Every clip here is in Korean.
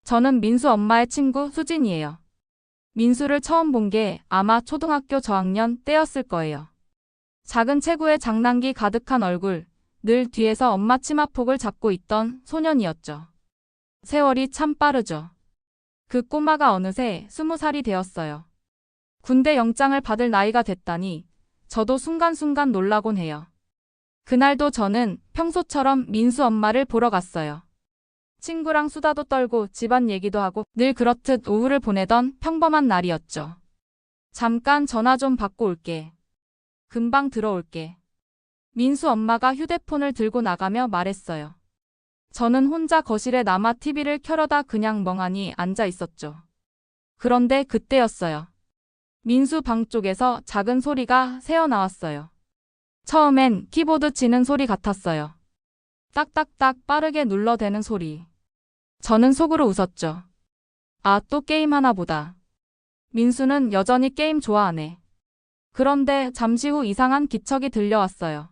저는 민수 엄마의 친구 수진이에요. 민수를 처음 본 게 아마 초등학교 저학년 때였을 거예요. 작은 체구에 장난기 가득한 얼굴, 늘 뒤에서 엄마 치마폭을 잡고 있던 소년이었죠. 세월이 참 빠르죠. 그 꼬마가 어느새 20살이 되었어요. 군대 영장을 받을 나이가 됐다니 저도 순간순간 놀라곤 해요. 그날도 저는 평소처럼 민수 엄마를 보러 갔어요. 친구랑 수다도 떨고 집안 얘기도 하고 늘 그렇듯 오후를 보내던 평범한 날이었죠. 잠깐 전화 좀 받고 올게. 금방 들어올게. 민수 엄마가 휴대폰을 들고 나가며 말했어요. 저는 혼자 거실에 남아 TV를 켜려다 그냥 멍하니 앉아 있었죠. 그런데 그때였어요. 민수 방 쪽에서 작은 소리가 새어나왔어요. 처음엔 키보드 치는 소리 같았어요. 딱딱딱 빠르게 눌러대는 소리. 저는 속으로 웃었죠. 아, 또 게임 하나 보다. 민수는 여전히 게임 좋아하네. 그런데 잠시 후 이상한 기척이 들려왔어요.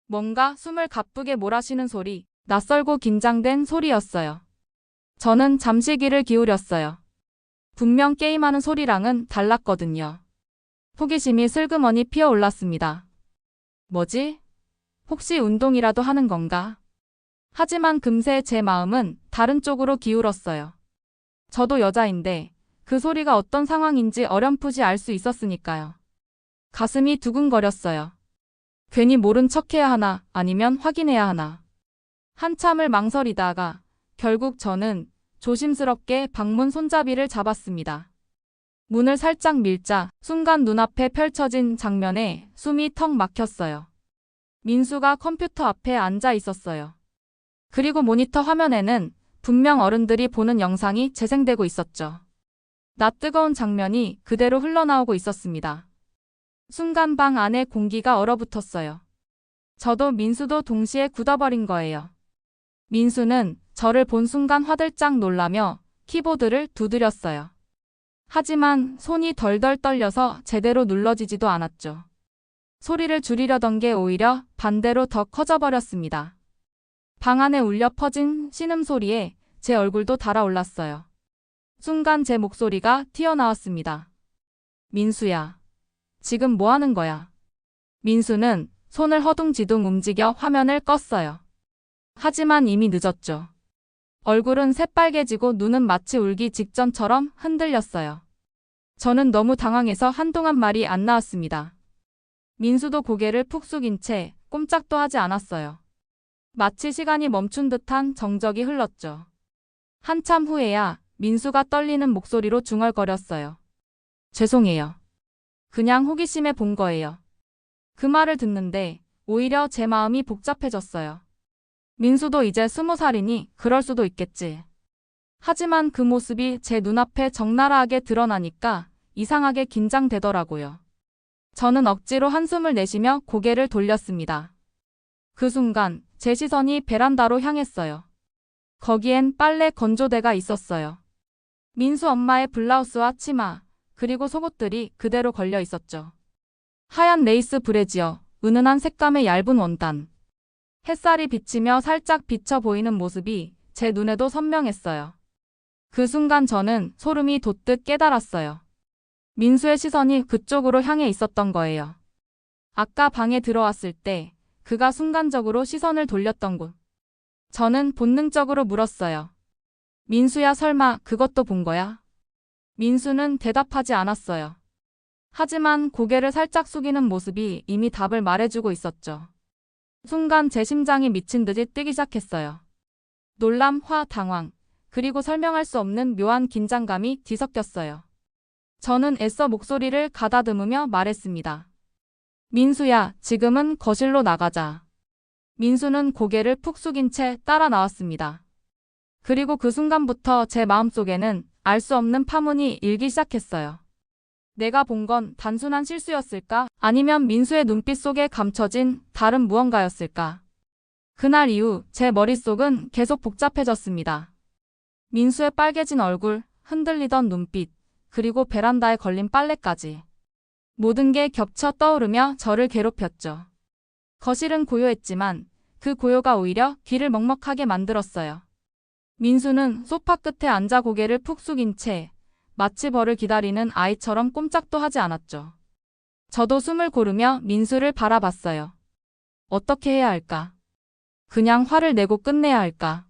뭔가 숨을 가쁘게 몰아쉬는 소리, 낯설고 긴장된 소리였어요. 저는 잠시 귀를 기울였어요. 분명 게임하는 소리랑은 달랐거든요. 호기심이 슬그머니 피어올랐습니다. 뭐지? 혹시 운동이라도 하는 건가? 하지만 금세 제 마음은 다른 쪽으로 기울었어요. 저도 여자인데 그 소리가 어떤 상황인지 어렴풋이 알 수 있었으니까요. 가슴이 두근거렸어요. 괜히 모른 척해야 하나 아니면 확인해야 하나. 한참을 망설이다가 결국 저는 조심스럽게 방문 손잡이를 잡았습니다. 문을 살짝 밀자 순간 눈앞에 펼쳐진 장면에 숨이 턱 막혔어요. 민수가 컴퓨터 앞에 앉아 있었어요. 그리고 모니터 화면에는 분명 어른들이 보는 영상이 재생되고 있었죠. 낯뜨거운 장면이 그대로 흘러나오고 있었습니다. 순간 방 안에 공기가 얼어붙었어요. 저도 민수도 동시에 굳어버린 거예요. 민수는 저를 본 순간 화들짝 놀라며 키보드를 두드렸어요. 하지만 손이 덜덜 떨려서 제대로 눌러지지도 않았죠. 소리를 줄이려던 게 오히려 반대로 더 커져버렸습니다. 방 안에 울려 퍼진 신음소리에 제 얼굴도 달아올랐어요. 순간 제 목소리가 튀어나왔습니다. 민수야, 지금 뭐 하는 거야? 민수는 손을 허둥지둥 움직여 화면을 껐어요. 하지만 이미 늦었죠. 얼굴은 새빨개지고 눈은 마치 울기 직전처럼 흔들렸어요. 저는 너무 당황해서 한동안 말이 안 나왔습니다. 민수도 고개를 푹 숙인 채 꼼짝도 하지 않았어요. 마치 시간이 멈춘 듯한 정적이 흘렀죠. 한참 후에야 민수가 떨리는 목소리로 중얼거렸어요. 죄송해요. 그냥 호기심에 본 거예요. 그 말을 듣는데 오히려 제 마음이 복잡해졌어요. 민수도 이제 20살이니 그럴 수도 있겠지. 하지만 그 모습이 제 눈앞에 적나라하게 드러나니까 이상하게 긴장되더라고요. 저는 억지로 한숨을 내쉬며 고개를 돌렸습니다. 그 순간 제 시선이 베란다로 향했어요. 거기엔 빨래 건조대가 있었어요. 민수 엄마의 블라우스와 치마, 그리고 속옷들이 그대로 걸려 있었죠. 하얀 레이스 브래지어, 은은한 색감의 얇은 원단. 햇살이 비치며 살짝 비쳐 보이는 모습이 제 눈에도 선명했어요. 그 순간 저는 소름이 돋듯 깨달았어요. 민수의 시선이 그쪽으로 향해 있었던 거예요. 아까 방에 들어왔을 때 그가 순간적으로 시선을 돌렸던 곳. 저는 본능적으로 물었어요. 민수야, 설마 그것도 본 거야? 민수는 대답하지 않았어요. 하지만 고개를 살짝 숙이는 모습이 이미 답을 말해주고 있었죠. 순간 제 심장이 미친 듯이 뛰기 시작했어요. 놀람, 화, 당황, 그리고 설명할 수 없는 묘한 긴장감이 뒤섞였어요. 저는 애써 목소리를 가다듬으며 말했습니다. 민수야, 지금은 거실로 나가자. 민수는 고개를 푹 숙인 채 따라 나왔습니다. 그리고 그 순간부터 제 마음속에는 알 수 없는 파문이 일기 시작했어요. 내가 본 건 단순한 실수였을까? 아니면 민수의 눈빛 속에 감춰진 다른 무언가였을까? 그날 이후 제 머릿속은 계속 복잡해졌습니다. 민수의 빨개진 얼굴, 흔들리던 눈빛, 그리고 베란다에 걸린 빨래까지. 모든 게 겹쳐 떠오르며 저를 괴롭혔죠. 거실은 고요했지만 그 고요가 오히려 귀를 먹먹하게 만들었어요. 민수는 소파 끝에 앉아 고개를 푹 숙인 채 마치 벌을 기다리는 아이처럼 꼼짝도 하지 않았죠. 저도 숨을 고르며 민수를 바라봤어요. 어떻게 해야 할까? 그냥 화를 내고 끝내야 할까?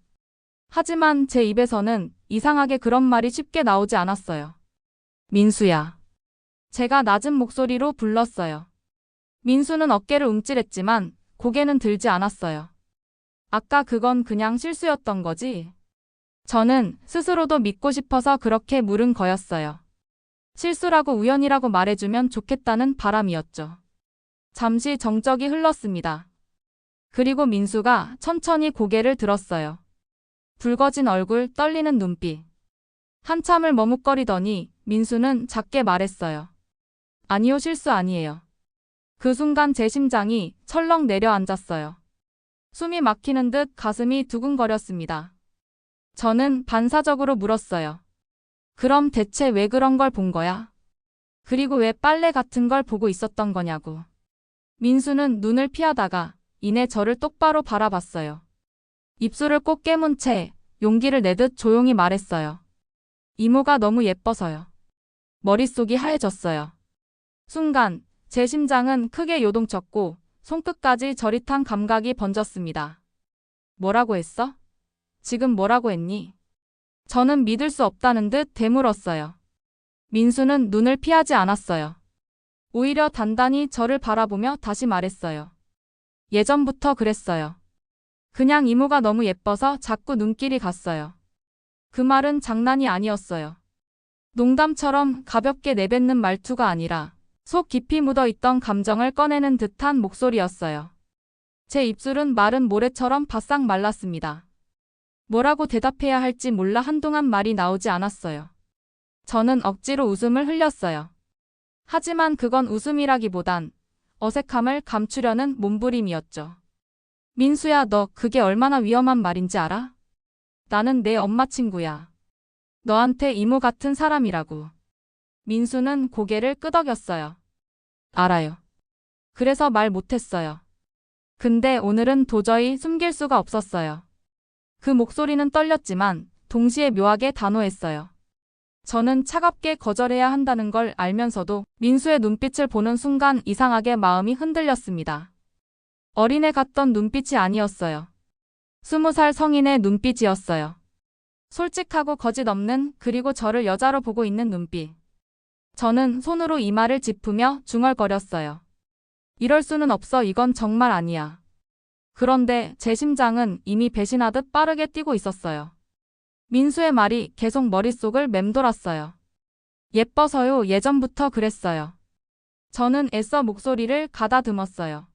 하지만 제 입에서는 이상하게 그런 말이 쉽게 나오지 않았어요. 민수야. 제가 낮은 목소리로 불렀어요. 민수는 어깨를 움찔했지만 고개는 들지 않았어요. 아까 그건 그냥 실수였던 거지? 저는 스스로도 믿고 싶어서 그렇게 물은 거였어요. 실수라고 우연이라고 말해주면 좋겠다는 바람이었죠. 잠시 정적이 흘렀습니다. 그리고 민수가 천천히 고개를 들었어요. 붉어진 얼굴, 떨리는 눈빛. 한참을 머뭇거리더니 민수는 작게 말했어요. 아니요, 실수 아니에요. 그 순간 제 심장이 철렁 내려앉았어요. 숨이 막히는 듯 가슴이 두근거렸습니다. 저는 반사적으로 물었어요. 그럼 대체 왜 그런 걸 본 거야? 그리고 왜 빨래 같은 걸 보고 있었던 거냐고. 민수는 눈을 피하다가 이내 저를 똑바로 바라봤어요. 입술을 꼭 깨문 채 용기를 내듯 조용히 말했어요. 이모가 너무 예뻐서요. 머릿속이 하얘졌어요. 순간 제 심장은 크게 요동쳤고 손끝까지 저릿한 감각이 번졌습니다. 뭐라고 했어? 지금 뭐라고 했니? 저는 믿을 수 없다는 듯 되물었어요. 민수는 눈을 피하지 않았어요. 오히려 단단히 저를 바라보며 다시 말했어요. 예전부터 그랬어요. 그냥 이모가 너무 예뻐서 자꾸 눈길이 갔어요. 그 말은 장난이 아니었어요. 농담처럼 가볍게 내뱉는 말투가 아니라 속 깊이 묻어있던 감정을 꺼내는 듯한 목소리였어요. 제 입술은 마른 모래처럼 바싹 말랐습니다. 뭐라고 대답해야 할지 몰라 한동안 말이 나오지 않았어요. 저는 억지로 웃음을 흘렸어요. 하지만 그건 웃음이라기보단 어색함을 감추려는 몸부림이었죠. 민수야, 너 그게 얼마나 위험한 말인지 알아? 나는 내 엄마 친구야. 너한테 이모 같은 사람이라고. 민수는 고개를 끄덕였어요. 알아요. 그래서 말 못했어요. 근데 오늘은 도저히 숨길 수가 없었어요. 그 목소리는 떨렸지만 동시에 묘하게 단호했어요. 저는 차갑게 거절해야 한다는 걸 알면서도 민수의 눈빛을 보는 순간 이상하게 마음이 흔들렸습니다. 어린애 같던 눈빛이 아니었어요. 20살 성인의 눈빛이었어요. 솔직하고 거짓 없는, 그리고 저를 여자로 보고 있는 눈빛. 저는 손으로 이마를 짚으며 중얼거렸어요. 이럴 수는 없어. 이건 정말 아니야. 그런데 제 심장은 이미 배신하듯 빠르게 뛰고 있었어요. 민수의 말이 계속 머릿속을 맴돌았어요. 예뻐서요. 예전부터 그랬어요. 저는 애써 목소리를 가다듬었어요.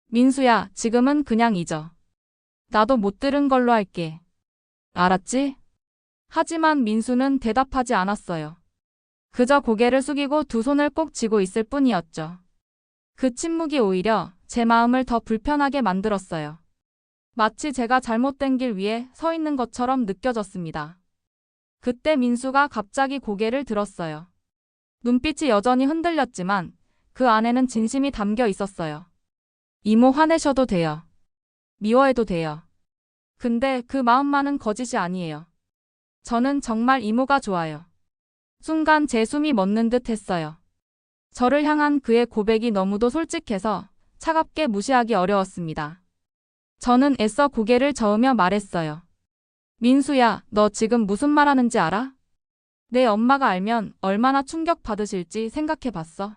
민수야, 지금은 그냥 잊어. 나도 못 들은 걸로 할게. 알았지? 하지만 민수는 대답하지 않았어요. 그저 고개를 숙이고 두 손을 꼭 쥐고 있을 뿐이었죠. 그 침묵이 오히려 제 마음을 더 불편하게 만들었어요. 마치 제가 잘못된 길 위에 서 있는 것처럼 느껴졌습니다. 그때 민수가 갑자기 고개를 들었어요. 눈빛이 여전히 흔들렸지만 그 안에는 진심이 담겨 있었어요. 이모, 화내셔도 돼요. 미워해도 돼요. 근데 그 마음만은 거짓이 아니에요. 저는 정말 이모가 좋아요. 순간 제 숨이 멎는 듯 했어요. 저를 향한 그의 고백이 너무도 솔직해서 차갑게 무시하기 어려웠습니다. 저는 애써 고개를 저으며 말했어요. 민수야, 너 지금 무슨 말 하는지 알아? 내 엄마가 알면 얼마나 충격받으실지 생각해봤어?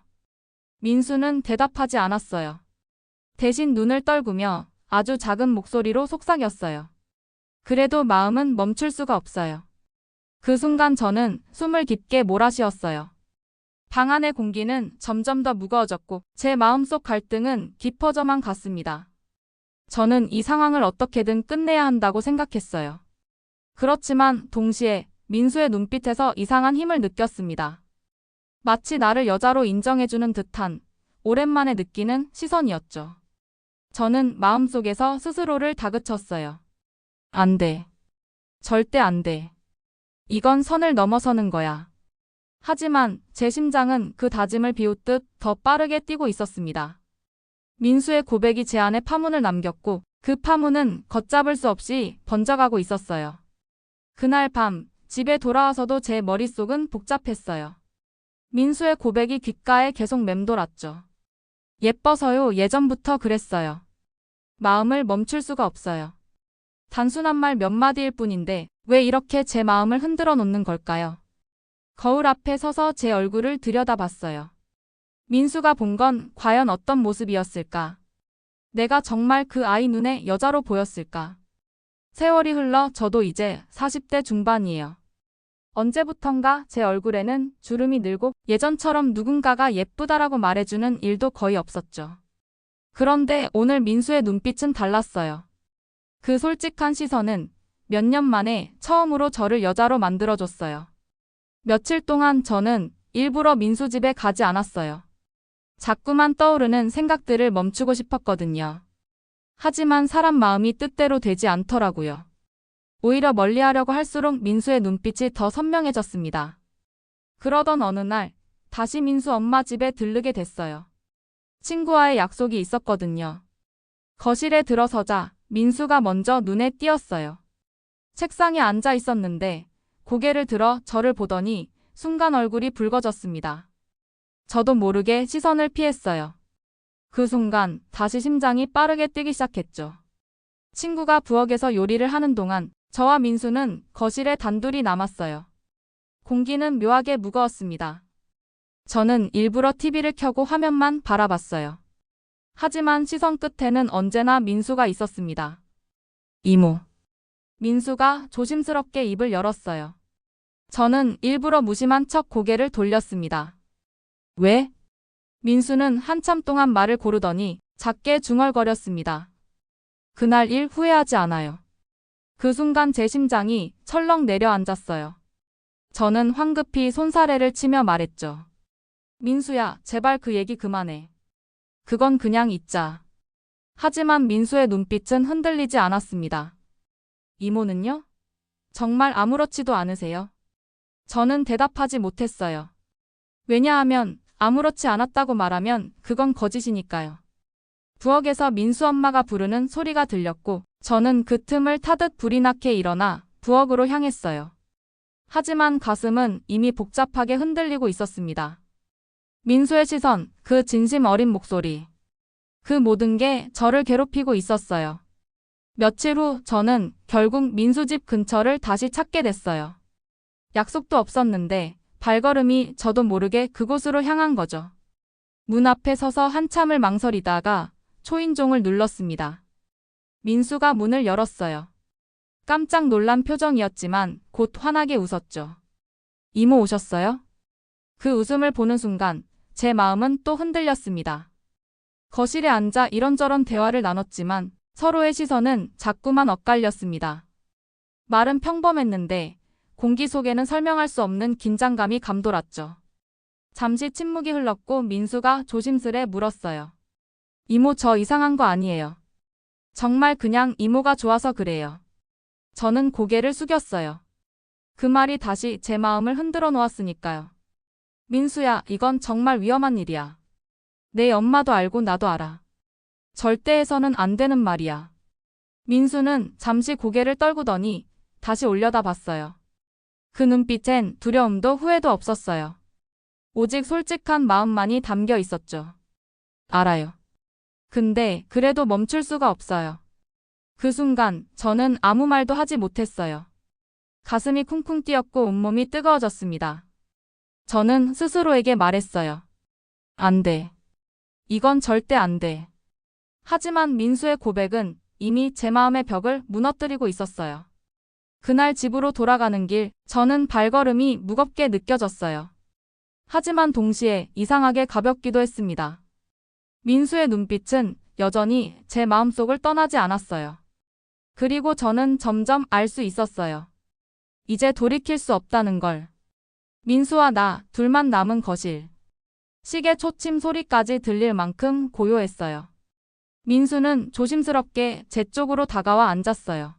민수는 대답하지 않았어요. 대신 눈을 떨구며 아주 작은 목소리로 속삭였어요. 그래도 마음은 멈출 수가 없어요. 그 순간 저는 숨을 깊게 몰아쉬었어요. 방 안의 공기는 점점 더 무거워졌고 제 마음속 갈등은 깊어져만 갔습니다. 저는 이 상황을 어떻게든 끝내야 한다고 생각했어요. 그렇지만 동시에 민수의 눈빛에서 이상한 힘을 느꼈습니다. 마치 나를 여자로 인정해주는 듯한 오랜만에 느끼는 시선이었죠. 저는 마음속에서 스스로를 다그쳤어요. 안 돼. 절대 안 돼. 이건 선을 넘어서는 거야. 하지만 제 심장은 그 다짐을 비웃듯 더 빠르게 뛰고 있었습니다. 민수의 고백이 제 안에 파문을 남겼고 그 파문은 걷잡을 수 없이 번져가고 있었어요. 그날 밤 집에 돌아와서도 제 머릿속은 복잡했어요. 민수의 고백이 귓가에 계속 맴돌았죠. 예뻐서요. 예전부터 그랬어요. 마음을 멈출 수가 없어요. 단순한 말 몇 마디일 뿐인데 왜 이렇게 제 마음을 흔들어 놓는 걸까요? 거울 앞에 서서 제 얼굴을 들여다봤어요. 민수가 본 건 과연 어떤 모습이었을까? 내가 정말 그 아이 눈에 여자로 보였을까? 세월이 흘러 저도 이제 40대 중반이에요. 언제부턴가 제 얼굴에는 주름이 늘고 예전처럼 누군가가 예쁘다라고 말해주는 일도 거의 없었죠. 그런데 오늘 민수의 눈빛은 달랐어요. 그 솔직한 시선은 몇 년 만에 처음으로 저를 여자로 만들어줬어요. 며칠 동안 저는 일부러 민수 집에 가지 않았어요. 자꾸만 떠오르는 생각들을 멈추고 싶었거든요. 하지만 사람 마음이 뜻대로 되지 않더라고요. 오히려 멀리하려고 할수록 민수의 눈빛이 더 선명해졌습니다. 그러던 어느 날 다시 민수 엄마 집에 들르게 됐어요. 친구와의 약속이 있었거든요. 거실에 들어서자 민수가 먼저 눈에 띄었어요. 책상에 앉아 있었는데 고개를 들어 저를 보더니 순간 얼굴이 붉어졌습니다. 저도 모르게 시선을 피했어요. 그 순간 다시 심장이 빠르게 뛰기 시작했죠. 친구가 부엌에서 요리를 하는 동안 저와 민수는 거실에 단둘이 남았어요. 공기는 묘하게 무거웠습니다. 저는 일부러 TV를 켜고 화면만 바라봤어요. 하지만 시선 끝에는 언제나 민수가 있었습니다. 이모. 민수가 조심스럽게 입을 열었어요. 저는 일부러 무심한 척 고개를 돌렸습니다. 왜? 민수는 한참 동안 말을 고르더니 작게 중얼거렸습니다. 그날 일 후회하지 않아요. 그 순간 제 심장이 철렁 내려앉았어요. 저는 황급히 손사래를 치며 말했죠. 민수야, 제발 그 얘기 그만해. 그건 그냥 잊자. 하지만 민수의 눈빛은 흔들리지 않았습니다. 이모는요? 정말 아무렇지도 않으세요? 저는 대답하지 못했어요. 왜냐하면 아무렇지 않았다고 말하면 그건 거짓이니까요. 부엌에서 민수 엄마가 부르는 소리가 들렸고 저는 그 틈을 타듯 불이 나게 일어나 부엌으로 향했어요. 하지만 가슴은 이미 복잡하게 흔들리고 있었습니다. 민수의 시선, 그 진심 어린 목소리. 그 모든 게 저를 괴롭히고 있었어요. 며칠 후 저는 결국 민수 집 근처를 다시 찾게 됐어요. 약속도 없었는데 발걸음이 저도 모르게 그곳으로 향한 거죠. 문 앞에 서서 한참을 망설이다가 초인종을 눌렀습니다. 민수가 문을 열었어요. 깜짝 놀란 표정이었지만 곧 환하게 웃었죠. 이모 오셨어요? 그 웃음을 보는 순간 제 마음은 또 흔들렸습니다. 거실에 앉아 이런저런 대화를 나눴지만 서로의 시선은 자꾸만 엇갈렸습니다. 말은 평범했는데 공기 속에는 설명할 수 없는 긴장감이 감돌았죠. 잠시 침묵이 흘렀고 민수가 조심스레 물었어요. 이모 저 이상한 거 아니에요. 정말 그냥 이모가 좋아서 그래요. 저는 고개를 숙였어요. 그 말이 다시 제 마음을 흔들어 놓았으니까요. 민수야, 이건 정말 위험한 일이야. 내 엄마도 알고 나도 알아. 절대 해서는 안 되는 말이야. 민수는 잠시 고개를 떨구더니 다시 올려다 봤어요. 그 눈빛엔 두려움도 후회도 없었어요. 오직 솔직한 마음만이 담겨 있었죠. 알아요. 근데 그래도 멈출 수가 없어요. 그 순간 저는 아무 말도 하지 못했어요. 가슴이 쿵쿵 뛰었고 온몸이 뜨거워졌습니다. 저는 스스로에게 말했어요. 안 돼. 이건 절대 안 돼. 하지만 민수의 고백은 이미 제 마음의 벽을 무너뜨리고 있었어요. 그날 집으로 돌아가는 길, 저는 발걸음이 무겁게 느껴졌어요. 하지만 동시에 이상하게 가볍기도 했습니다. 민수의 눈빛은 여전히 제 마음속을 떠나지 않았어요. 그리고 저는 점점 알 수 있었어요. 이제 돌이킬 수 없다는 걸. 민수와 나 둘만 남은 거실. 시계 초침 소리까지 들릴 만큼 고요했어요. 민수는 조심스럽게 제 쪽으로 다가와 앉았어요.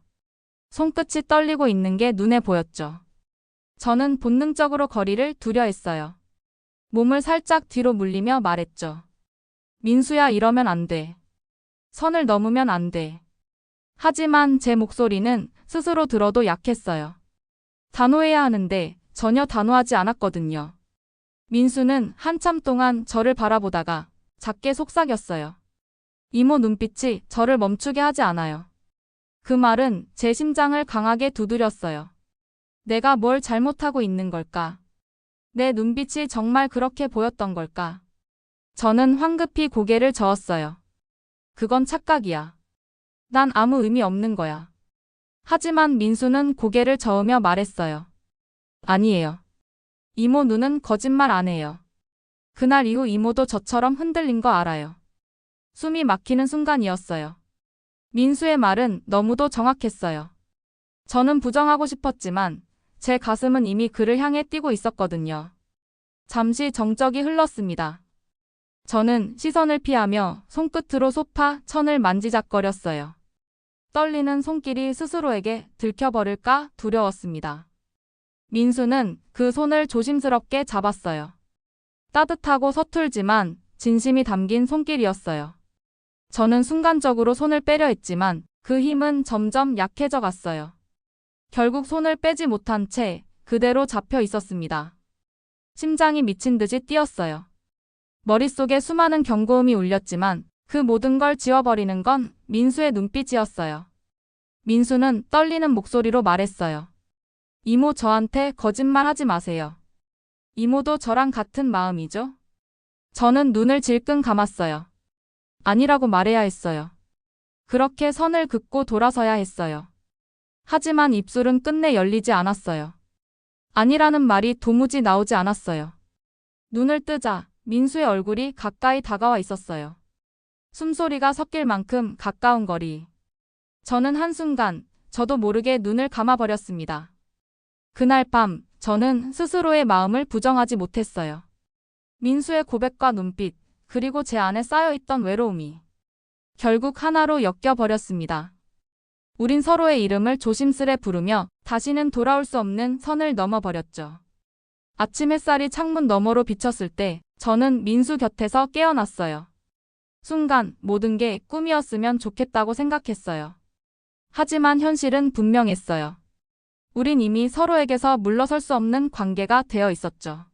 손끝이 떨리고 있는 게 눈에 보였죠. 저는 본능적으로 거리를 두려 했어요. 몸을 살짝 뒤로 물리며 말했죠. 민수야, 이러면 안 돼. 선을 넘으면 안 돼. 하지만 제 목소리는 스스로 들어도 약했어요. 단호해야 하는데 전혀 단호하지 않았거든요. 민수는 한참 동안 저를 바라보다가 작게 속삭였어요. 이모 눈빛이 저를 멈추게 하지 않아요. 그 말은 제 심장을 강하게 두드렸어요. 내가 뭘 잘못하고 있는 걸까? 내 눈빛이 정말 그렇게 보였던 걸까? 저는 황급히 고개를 저었어요. 그건 착각이야. 난 아무 의미 없는 거야. 하지만 민수는 고개를 저으며 말했어요. 아니에요. 이모 눈은 거짓말 안 해요. 그날 이후 이모도 저처럼 흔들린 거 알아요. 숨이 막히는 순간이었어요. 민수의 말은 너무도 정확했어요. 저는 부정하고 싶었지만 제 가슴은 이미 그를 향해 뛰고 있었거든요. 잠시 정적이 흘렀습니다. 저는 시선을 피하며 손끝으로 소파 천을 만지작거렸어요. 떨리는 손길이 스스로에게 들켜버릴까 두려웠습니다. 민수는 그 손을 조심스럽게 잡았어요. 따뜻하고 서툴지만 진심이 담긴 손길이었어요. 저는 순간적으로 손을 빼려 했지만 그 힘은 점점 약해져 갔어요. 결국 손을 빼지 못한 채 그대로 잡혀 있었습니다. 심장이 미친 듯이 뛰었어요. 머릿속에 수많은 경고음이 울렸지만 그 모든 걸 지워버리는 건 민수의 눈빛이었어요. 민수는 떨리는 목소리로 말했어요. 이모 저한테 거짓말하지 마세요. 이모도 저랑 같은 마음이죠? 저는 눈을 질끈 감았어요. 아니라고 말해야 했어요. 그렇게 선을 긋고 돌아서야 했어요. 하지만 입술은 끝내 열리지 않았어요. 아니라는 말이 도무지 나오지 않았어요. 눈을 뜨자 민수의 얼굴이 가까이 다가와 있었어요. 숨소리가 섞일 만큼 가까운 거리. 저는 한순간 저도 모르게 눈을 감아버렸습니다. 그날 밤 저는 스스로의 마음을 부정하지 못했어요. 민수의 고백과 눈빛, 그리고 제 안에 쌓여있던 외로움이 결국 하나로 엮여버렸습니다. 우린 서로의 이름을 조심스레 부르며 다시는 돌아올 수 없는 선을 넘어버렸죠. 아침 햇살이 창문 너머로 비쳤을 때 저는 민수 곁에서 깨어났어요. 순간 모든 게 꿈이었으면 좋겠다고 생각했어요. 하지만 현실은 분명했어요. 우린 이미 서로에게서 물러설 수 없는 관계가 되어 있었죠.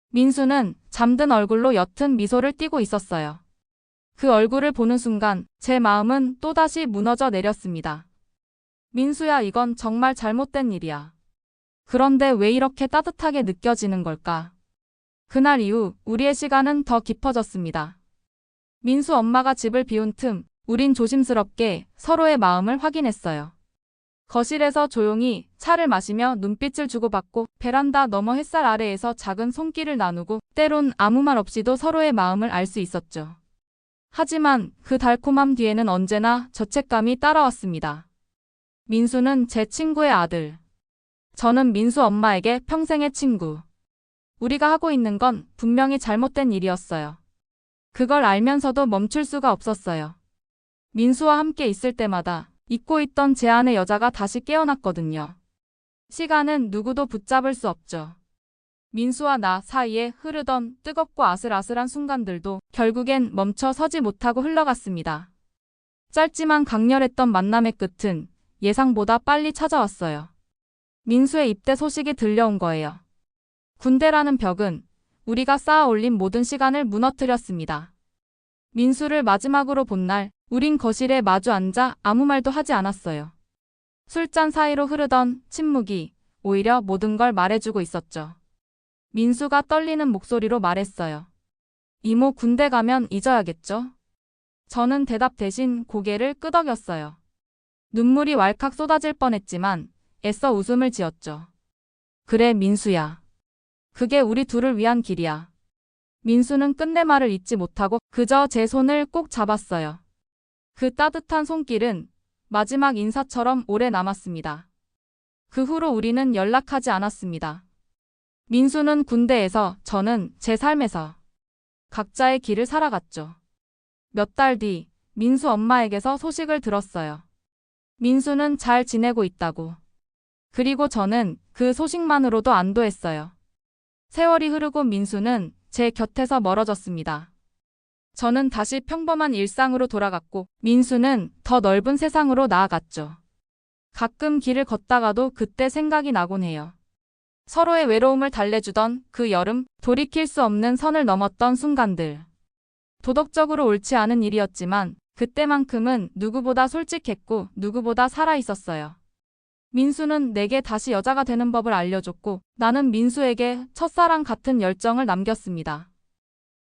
민수는 잠든 얼굴로 옅은 미소를 띠고 있었어요. 그 얼굴을 보는 순간 제 마음은 또다시 무너져 내렸습니다. 민수야, 이건 정말 잘못된 일이야. 그런데 왜 이렇게 따뜻하게 느껴지는 걸까? 그날 이후 우리의 시간은 더 깊어졌습니다. 민수 엄마가 집을 비운 틈, 우린 조심스럽게 서로의 마음을 확인했어요. 거실에서 조용히 차를 마시며 눈빛을 주고받고 베란다 너머 햇살 아래에서 작은 손길을 나누고 때론 아무 말 없이도 서로의 마음을 알 수 있었죠. 하지만 그 달콤함 뒤에는 언제나 죄책감이 따라왔습니다. 민수는 제 친구의 아들. 저는 민수 엄마에게 평생의 친구. 우리가 하고 있는 건 분명히 잘못된 일이었어요. 그걸 알면서도 멈출 수가 없었어요. 민수와 함께 있을 때마다 잊고 있던 제 안의 여자가 다시 깨어났거든요. 시간은 누구도 붙잡을 수 없죠. 민수와 나 사이에 흐르던 뜨겁고 아슬아슬한 순간들도 결국엔 멈춰 서지 못하고 흘러갔습니다. 짧지만 강렬했던 만남의 끝은 예상보다 빨리 찾아왔어요. 민수의 입대 소식이 들려온 거예요. 군대라는 벽은 우리가 쌓아 올린 모든 시간을 무너뜨렸습니다. 민수를 마지막으로 본 날, 우린 거실에 마주 앉아 아무 말도 하지 않았어요. 술잔 사이로 흐르던 침묵이 오히려 모든 걸 말해주고 있었죠. 민수가 떨리는 목소리로 말했어요. 이모, 군대 가면 잊어야겠죠? 저는 대답 대신 고개를 끄덕였어요. 눈물이 왈칵 쏟아질 뻔했지만 애써 웃음을 지었죠. 그래, 민수야. 그게 우리 둘을 위한 길이야. 민수는 끝내 말을 잇지 못하고 그저 제 손을 꼭 잡았어요. 그 따뜻한 손길은 마지막 인사처럼 오래 남았습니다. 그 후로 우리는 연락하지 않았습니다. 민수는 군대에서, 저는 제 삶에서 각자의 길을 살아갔죠. 몇 달 뒤 민수 엄마에게서 소식을 들었어요. 민수는 잘 지내고 있다고. 그리고 저는 그 소식만으로도 안도했어요. 세월이 흐르고 민수는 제 곁에서 멀어졌습니다. 저는 다시 평범한 일상으로 돌아갔고 민수는 더 넓은 세상으로 나아갔죠. 가끔 길을 걷다가도 그때 생각이 나곤 해요. 서로의 외로움을 달래주던 그 여름, 돌이킬 수 없는 선을 넘었던 순간들. 도덕적으로 옳지 않은 일이었지만 그때만큼은 누구보다 솔직했고 누구보다 살아있었어요. 민수는 내게 다시 여자가 되는 법을 알려줬고 나는 민수에게 첫사랑 같은 열정을 남겼습니다.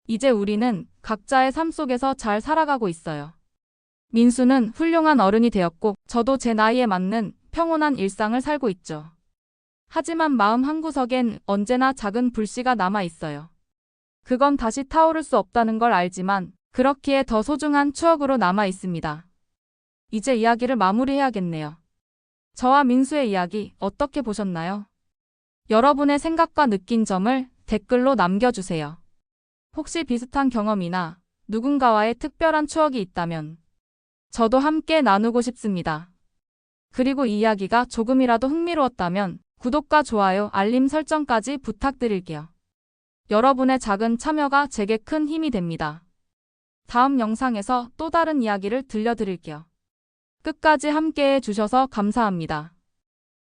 이제 우리는 각자의 삶 속에서 잘 살아가고 있어요. 민수는 훌륭한 어른이 되었고 저도 제 나이에 맞는 평온한 일상을 살고 있죠. 하지만 마음 한구석엔 언제나 작은 불씨가 남아 있어요. 그건 다시 타오를 수 없다는 걸 알지만 그렇기에 더 소중한 추억으로 남아 있습니다. 이제 이야기를 마무리해야겠네요. 저와 민수의 이야기 어떻게 보셨나요? 여러분의 생각과 느낀 점을 댓글로 남겨주세요. 혹시 비슷한 경험이나 누군가와의 특별한 추억이 있다면 저도 함께 나누고 싶습니다. 그리고 이 이야기가 조금이라도 흥미로웠다면 구독과 좋아요, 알림 설정까지 부탁드릴게요. 여러분의 작은 참여가 제게 큰 힘이 됩니다. 다음 영상에서 또 다른 이야기를 들려드릴게요. 끝까지 함께해 주셔서 감사합니다.